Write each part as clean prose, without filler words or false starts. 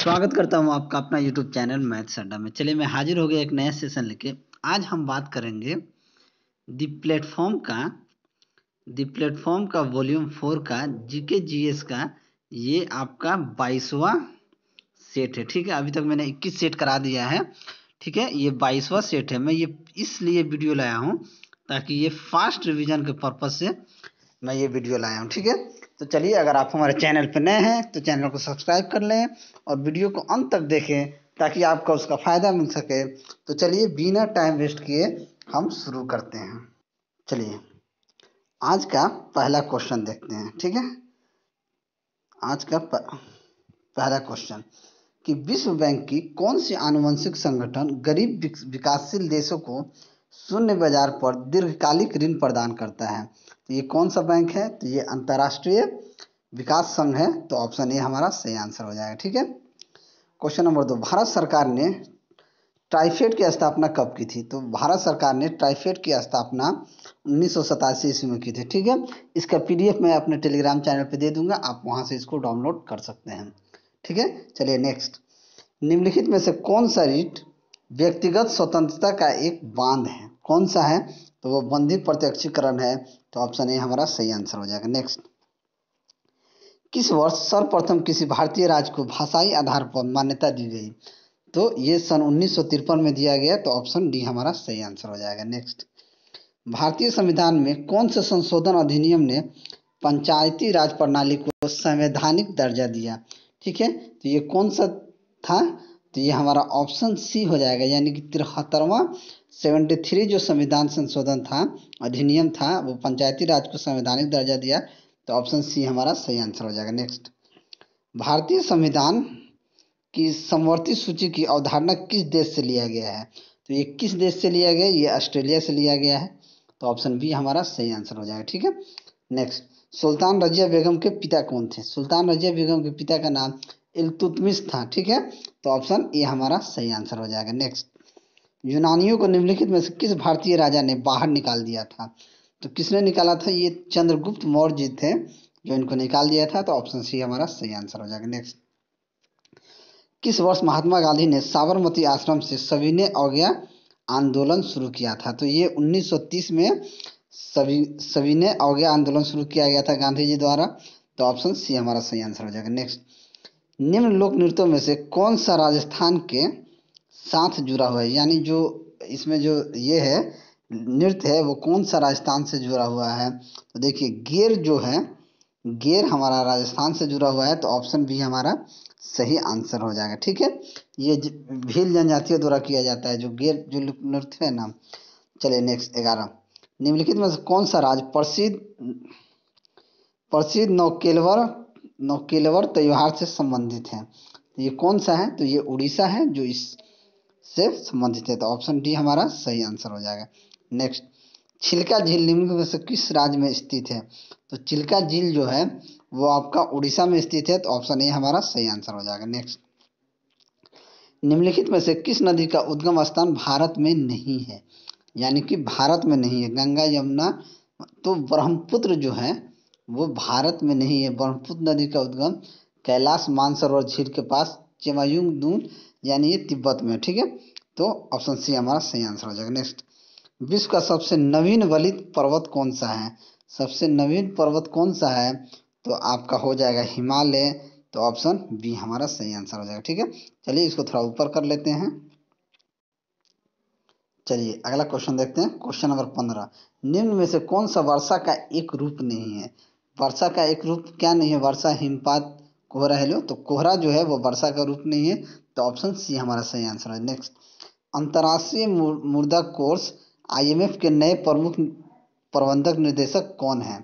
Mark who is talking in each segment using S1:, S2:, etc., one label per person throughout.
S1: स्वागत करता हूँ आपका अपना यूट्यूब चैनल मैथ्स अड्डा में। चलिए मैं हाजिर हो गया एक नया सेशन लेके। आज हम बात करेंगे दी प्लेटफॉर्म का वॉल्यूम 4 का जीके जीएस का। ये आपका 22वां सेट है। ठीक है, अभी तक मैंने 21 सेट करा दिया है। ठीक है, ये 22वां सेट है। मैं ये इसलिए वीडियो लाया हूँ ताकि ये फास्ट रिवीजन के पर्पज से मैं ये वीडियो लाया हूँ। ठीक है, तो चलिए, अगर आप हमारे चैनल पर नए हैं तो चैनल को सब्सक्राइब कर लें और वीडियो को अंत तक देखें ताकि आपको उसका फ़ायदा मिल सके। तो चलिए बिना टाइम वेस्ट किए हम शुरू करते हैं। चलिए आज का पहला क्वेश्चन देखते हैं। ठीक है, आज का पहला क्वेश्चन कि विश्व बैंक की कौन सी आनुवंशिक संगठन गरीब विकासशील देशों को शून्य बाजार पर दीर्घकालिक ऋण प्रदान करता है? तो ये कौन सा बैंक है? तो ये अंतर्राष्ट्रीय विकास संघ है। तो ऑप्शन ए हमारा सही आंसर हो जाएगा। ठीक है, क्वेश्चन नंबर 2, भारत सरकार ने ट्राइफेड की स्थापना कब की थी? तो भारत सरकार ने ट्राइफेड की स्थापना 1987 ईस्वी में की थी। ठीक है, इसका पीडीएफ मैं अपने टेलीग्राम चैनल पे दे दूंगा, आप वहां से इसको डाउनलोड कर सकते हैं। ठीक है, चलिए नेक्स्ट, निम्नलिखित में से कौन सा रीट व्यक्तिगत स्वतंत्रता का एक बांध है? कौन सा है? तो वो बंधी प्रत्यक्षीकरण है। तो ऑप्शन ए हमारा सही आंसर हो जाएगा। नेक्स्ट, किस वर्ष सर्वप्रथम किसी भारतीय राज्य को भाषाई आधार पर मान्यता दी गई? तो ये सन 1953 में दिया गया। तो ऑप्शन डी हमारा सही आंसर हो जाएगा। नेक्स्ट, भारतीय संविधान में कौन से संशोधन अधिनियम ने पंचायती राज प्रणाली को संवैधानिक दर्जा दिया? ठीक है, तो ये कौन सा था? तो ये हमारा ऑप्शन सी हो जाएगा, यानी कि 73वां 73 जो संविधान संशोधन था, अधिनियम था, वो पंचायती राज को संवैधानिक दर्जा दिया। तो ऑप्शन सी हमारा सही आंसर हो जाएगा। नेक्स्ट, भारतीय संविधान की समवर्ती सूची की अवधारणा किस देश से लिया गया है? तो ये किस देश से लिया गया? ये ऑस्ट्रेलिया से लिया गया है। तो ऑप्शन बी हमारा सही आंसर हो जाएगा। ठीक है, नेक्स्ट, सुल्तान रजिया बेगम के पिता कौन थे? सुल्तान रजिया बेगम के पिता का नाम इल्तुतमिश था। ठीक है, तो ऑप्शन ए हमारा सही आंसर हो जाएगा। नेक्स्ट, यूनानियों को निम्नलिखित में से किस भारतीय राजा ने बाहर निकाल दिया था? तो किसने निकाला था? ये चंद्रगुप्त मौर्य जी थे जो इनको निकाल दिया था। तो ऑप्शन सी हमारा सही आंसर हो जाएगा। नेक्स्ट, किस वर्ष महात्मा गांधी ने साबरमती आश्रम से सविनय अवज्ञा आंदोलन शुरू किया था? तो ये 1930 में सविनय अवज्ञा आंदोलन शुरू किया गया था गांधी जी द्वारा। तो ऑप्शन सी हमारा सही आंसर हो जाएगा। नेक्स्ट, निम्न लोक नृत्यों में से कौन सा राजस्थान के साथ जुड़ा हुआ है? यानी जो इसमें जो ये है नृत्य है वो कौन सा राजस्थान से जुड़ा हुआ है? तो देखिए, गेर जो है, गेर हमारा राजस्थान से जुड़ा हुआ है। तो ऑप्शन बी हमारा सही आंसर हो जाएगा। ठीक है, ये भील जनजातियों द्वारा किया जाता है जो गेर जो नृत्य है ना। चलिए नेक्स्ट, 11, निम्नलिखित में से कौन सा राज्य प्रसिद्ध प्रसिद्ध नौकेलवर त्योहार से संबंधित है? तो ये कौन सा है? तो ये उड़ीसा है जो इससे संबंधित है। तो ऑप्शन डी हमारा सही आंसर हो जाएगा। नेक्स्ट, चिल्का झील निम्न में से किस राज्य में स्थित है? तो चिल्का झील जो है वो आपका उड़ीसा में स्थित है। तो ऑप्शन ए हमारा सही आंसर हो जाएगा। नेक्स्ट, निम्नलिखित में से किस नदी का उद्गम स्थान भारत में नहीं है? यानी कि भारत में नहीं है, गंगा यमुना। तो ब्रह्मपुत्र जो है वो भारत में नहीं है। ब्रह्मपुत्र नदी का उद्गम कैलाश मानसरोवर झील के पास चेमायुंगदुन यानी ये तिब्बत में। ठीक है, तो ऑप्शन सी हमारा सही आंसर हो जाएगा। नेक्स्ट, विश्व का सबसे नवीन वलित पर्वत कौन सा है? सबसे नवीन पर्वत कौन सा है? तो आपका हो जाएगा हिमालय। तो ऑप्शन बी हमारा सही आंसर हो जाएगा। ठीक है, चलिए इसको थोड़ा ऊपर कर लेते हैं। चलिए अगला क्वेश्चन देखते हैं। क्वेश्चन नंबर 15, निम्न में से कौन सा वर्षा का एक रूप नहीं है? वर्षा का एक रूप क्या नहीं है? वर्षा, हिमपात, कोहरा, हेलो। तो कोहरा जो है वो वर्षा का रूप नहीं है। तो ऑप्शन सी हमारा सही आंसर है। नेक्स्ट, अंतर्राष्ट्रीय मुद्रा कोष आईएमएफ के नए प्रमुख प्रबंधक निर्देशक कौन है?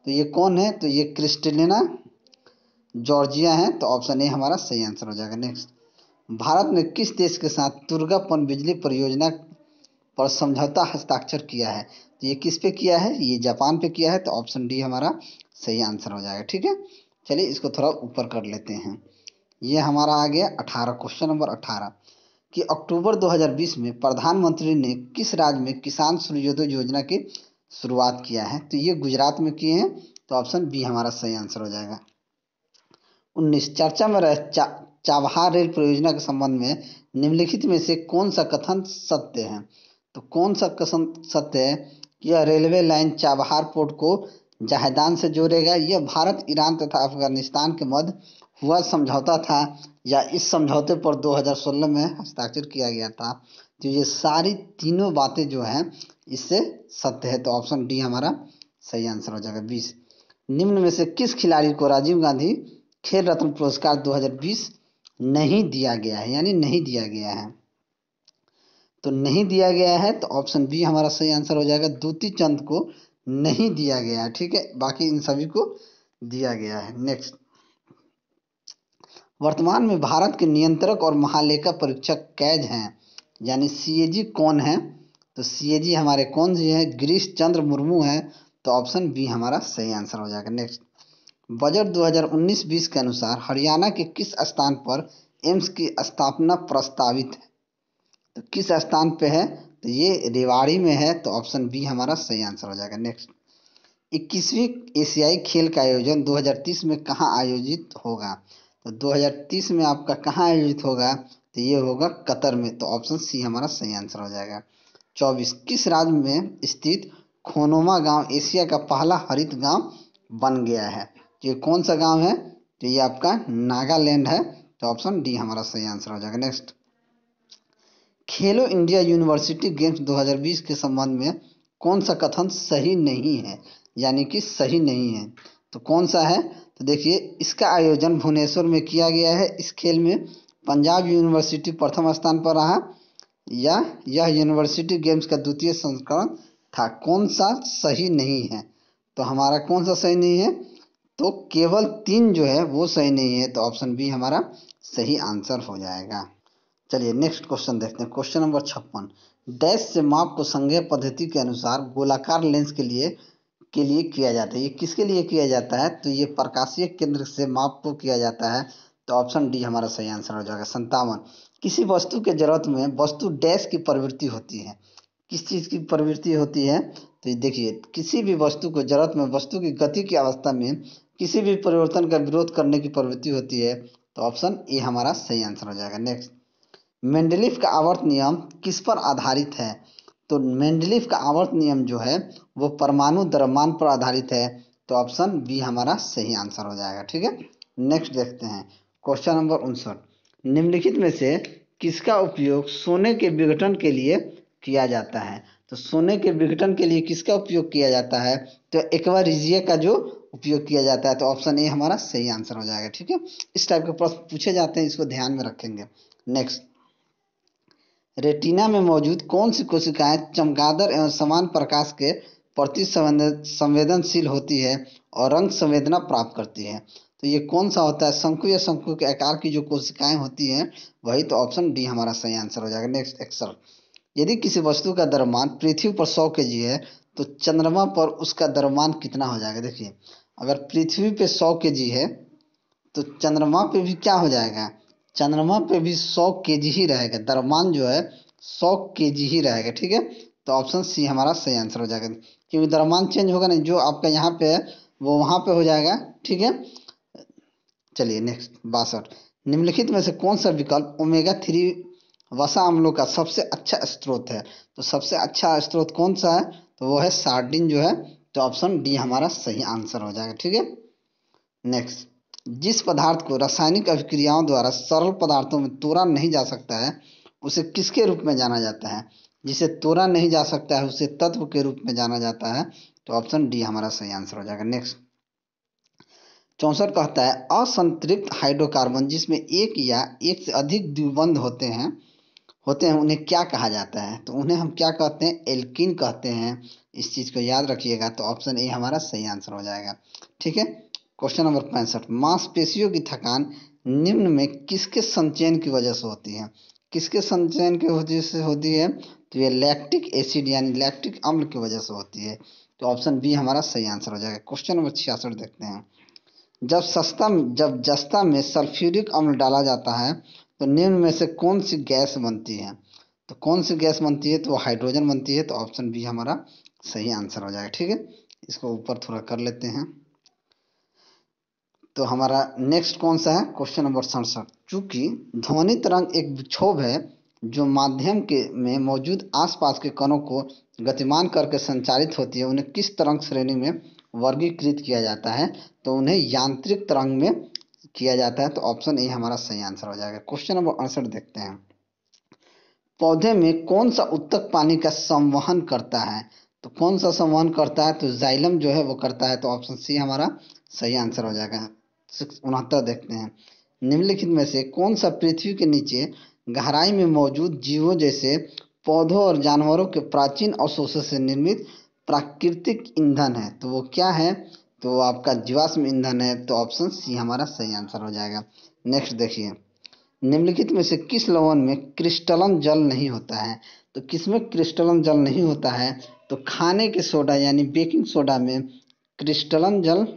S1: तो ये कौन है? तो ये क्रिस्टलिना जॉर्जिया है। तो ऑप्शन ए हमारा सही आंसर हो जाएगा। नेक्स्ट, भारत ने किस देश के साथ तुर्गा पनबिजली परियोजना पर समझौता हस्ताक्षर किया है? तो ये किस पे किया है? ये जापान पे किया है। तो ऑप्शन डी हमारा सही आंसर हो जाएगा। ठीक है, चलिए इसको थोड़ा ऊपर कर लेते हैं। ये हमारा आ गया 18, क्वेश्चन नंबर 18 कि अक्टूबर 2020 में प्रधानमंत्री ने किस राज्य में किसान सूर्योदय योजना की शुरुआत किया है? तो ये गुजरात में किए हैं। तो ऑप्शन बी हमारा सही आंसर हो जाएगा। 19, चाबहार रेल परियोजना के संबंध में निम्नलिखित में से कौन सा कथन सत्य है? तो कौन सा कथन सत्य है कि यह रेलवे लाइन चाबहार पोर्ट को जहेदान से जोड़ेगा? यह भारत, ईरान तथा अफगानिस्तान के मध्य हुआ समझौता था या इस समझौते पर 2016 में हस्ताक्षर किया गया था? तो ये सारी तीनों बातें जो हैं इससे सत्य है। तो ऑप्शन डी हमारा सही आंसर हो जाएगा। 20, निम्न में से किस खिलाड़ी को राजीव गांधी खेल रत्न पुरस्कार 2020 नहीं दिया गया है, यानी नहीं दिया गया है? तो नहीं दिया गया है तो ऑप्शन बी हमारा सही आंसर हो जाएगा। दूती चंद को नहीं दिया गया है, ठीक है, बाकी इन सभी को दिया गया है। नेक्स्ट, वर्तमान में भारत के नियंत्रक और महालेखा परीक्षक कैज हैं, यानी सीएजी कौन है? तो सीएजी हमारे कौन जी हैं? गिरीश चंद्र मुर्मू हैं। तो ऑप्शन बी हमारा सही आंसर हो जाएगा। नेक्स्ट, बजट 2019-20 के अनुसार हरियाणा के किस स्थान पर एम्स की स्थापना प्रस्तावित है? तो किस स्थान पे है? तो ये रेवाड़ी में है। तो ऑप्शन बी हमारा सही आंसर हो जाएगा। नेक्स्ट, 21वीं एशियाई खेल का आयोजन 2030 में कहाँ आयोजित होगा? तो 2030 में आपका कहाँ आयोजित होगा? तो ये होगा कतर में। तो ऑप्शन सी हमारा सही आंसर हो जाएगा। 24, किस राज्य में स्थित खोनोमा गांव एशिया का पहला हरित गांव बन गया है? ये कौन सा गांव है? तो ये आपका नागालैंड है। तो ऑप्शन डी हमारा सही आंसर हो जाएगा। नेक्स्ट, खेलो इंडिया यूनिवर्सिटी गेम्स 2020 के संबंध में कौन सा कथन सही नहीं है, यानी कि सही नहीं है? तो कौन सा है? तो देखिए, इसका आयोजन भुवनेश्वर में किया गया है। इस खेल में पंजाब यूनिवर्सिटी प्रथम स्थान पर रहा या यह यूनिवर्सिटी गेम्स का द्वितीय संस्करण था। कौन सा सही नहीं है? तो हमारा कौन सा सही नहीं है? तो केवल 3 जो है वो सही नहीं है। तो ऑप्शन बी हमारा सही आंसर हो जाएगा। चलिए नेक्स्ट क्वेश्चन देखते हैं। क्वेश्चन नंबर 56, डैश से माप को संज्ञा पद्धति के अनुसार गोलाकार लेंस के लिए किया जाता है। ये किसके लिए किया जाता है? तो ये प्रकाशीय केंद्र से माप को किया जाता है। तो ऑप्शन डी हमारा सही आंसर हो जाएगा। 57, किसी वस्तु के जरूरत में वस्तु डैश की प्रवृत्ति होती है। किस चीज़ की प्रवृत्ति होती है? तो देखिए, किसी भी वस्तु को जरूरत में वस्तु की गति की अवस्था में किसी भी परिवर्तन का विरोध करने की प्रवृत्ति होती है। तो ऑप्शन ए हमारा सही आंसर हो जाएगा। नेक्स्ट, मेंडलीफ का आवर्त नियम किस पर आधारित है? तो मेंडलीफ का आवर्त नियम जो है वो परमाणु द्रव्यमान पर आधारित है। तो ऑप्शन बी हमारा सही आंसर हो जाएगा। ठीक है, नेक्स्ट देखते हैं। क्वेश्चन नंबर 59, निम्नलिखित में से किसका उपयोग सोने के विघटन के लिए किया जाता है? तो सोने के विघटन के लिए किसका उपयोग किया जाता है? तो एक्वा रिजिया का जो उपयोग किया जाता है। तो ऑप्शन ए हमारा सही आंसर हो जाएगा। ठीक है, इस टाइप के प्रश्न पूछे जाते हैं, इसको ध्यान में रखेंगे। नेक्स्ट, रेटिना में मौजूद कौन सी कोशिकाएं चमगादड़ एवं समान प्रकाश के प्रति संवेदनशील होती है और रंग संवेदना प्राप्त करती है? तो ये कौन सा होता है? शंकु या शंकु के आकार की जो कोशिकाएं होती हैं वही। तो ऑप्शन डी हमारा सही आंसर हो जाएगा। नेक्स्ट, एक्सल, यदि किसी वस्तु का द्रव्यमान पृथ्वी पर 100 kg है तो चंद्रमा पर उसका द्रव्यमान कितना हो जाएगा? देखिए, अगर पृथ्वी पे 100 kg है तो चंद्रमा पे भी क्या हो जाएगा? चंद्रमा पे भी 100 kg ही रहेगा, द्रव्यमान जो है 100 kg ही रहेगा। ठीक है, तो ऑप्शन सी हमारा सही आंसर हो जाएगा, क्योंकि द्रव्यमान चेंज होगा नहीं, जो आपका यहाँ पे है वो वहाँ पे हो जाएगा। ठीक है, चलिए नेक्स्ट। 62, निम्नलिखित में से कौन सा विकल्प ओमेगा 3 वसा अम्लों का सबसे अच्छा स्रोत है? तो सबसे अच्छा स्रोत कौन सा है? तो वो है सार्डिन जो है। तो ऑप्शन डी हमारा सही आंसर हो जाएगा। ठीक है, नेक्स्ट, जिस पदार्थ को रासायनिक अभिक्रियाओं द्वारा सरल पदार्थों में तोड़ा नहीं जा सकता है उसे किसके रूप में जाना जाता है? जिसे तोड़ा नहीं जा सकता है उसे तत्व के रूप में जाना जाता है। तो ऑप्शन डी हमारा सही आंसर हो जाएगा। नेक्स्ट, 64 कहता है असंतृप्त हाइड्रोकार्बन जिसमें एक या एक से अधिक द्विबंध होते हैं उन्हें क्या कहा जाता है? तो उन्हें हम क्या कहते हैं? एल्कीन कहते हैं। इस चीज को याद रखिएगा। तो ऑप्शन ए हमारा सही आंसर हो जाएगा। ठीक है, क्वेश्चन नंबर 65, मांसपेशियों की थकान निम्न में किसके संचयन की वजह से होती है? किसके संचयन की वजह से होती है? तो ये लैक्टिक एसिड यानी लैक्टिक अम्ल की वजह से होती है। तो ऑप्शन बी हमारा सही आंसर हो जाएगा। क्वेश्चन नंबर 66 देखते हैं, जब जस्ता में सल्फ्यूरिक अम्ल डाला जाता है तो निम्न में से कौन सी गैस बनती है? तो कौन सी गैस बनती है? तो वो हाइड्रोजन बनती है। तो ऑप्शन बी हमारा सही आंसर हो जाएगा। ठीक है, इसको ऊपर थोड़ा कर लेते हैं। तो हमारा नेक्स्ट कौन सा है? क्वेश्चन नंबर 67, चूंकि ध्वनि तरंग एक विक्षोभ है जो माध्यम के में मौजूद आसपास के कणों को गतिमान करके संचारित होती है, उन्हें किस तरंग श्रेणी में वर्गीकृत किया जाता है? तो उन्हें यांत्रिक तरंग में किया जाता है। तो ऑप्शन ए हमारा सही आंसर हो जाएगा। क्वेश्चन नंबर 68 देखते हैं। पौधे में कौन सा उत्तक पानी का संवहन करता है? तो कौन सा संवहन करता है? तो जाइलम जो है वो करता है। तो ऑप्शन सी हमारा सही आंसर हो जाएगा। 69 देखते हैं। निम्नलिखित में से कौन सा पृथ्वी के नीचे गहराई में मौजूद जीवों जैसे पौधों और जानवरों के प्राचीन अवशेषों से निर्मित प्राकृतिक ईंधन है? तो वो क्या है? तो आपका जीवाश्म ईंधन है। तो ऑप्शन सी हमारा सही आंसर हो जाएगा। नेक्स्ट देखिए, निम्नलिखित में से किस लवण में क्रिस्टलन जल नहीं होता है? तो किसमें क्रिस्टलन जल नहीं होता है? तो खाने के सोडा यानी बेकिंग सोडा में क्रिस्टलन जल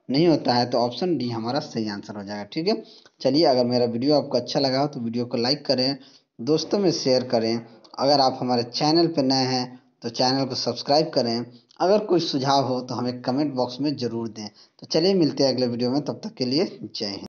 S1: नहीं होता है। तो ऑप्शन डी हमारा सही आंसर हो जाएगा। ठीक है, चलिए, अगर मेरा वीडियो आपको अच्छा लगा हो तो वीडियो को लाइक करें, दोस्तों में शेयर करें। अगर आप हमारे चैनल पर नए हैं तो चैनल को सब्सक्राइब करें। अगर कोई सुझाव हो तो हमें कमेंट बॉक्स में ज़रूर दें। तो चलिए, मिलते हैं अगले वीडियो में, तब तक के लिए जय हिंद।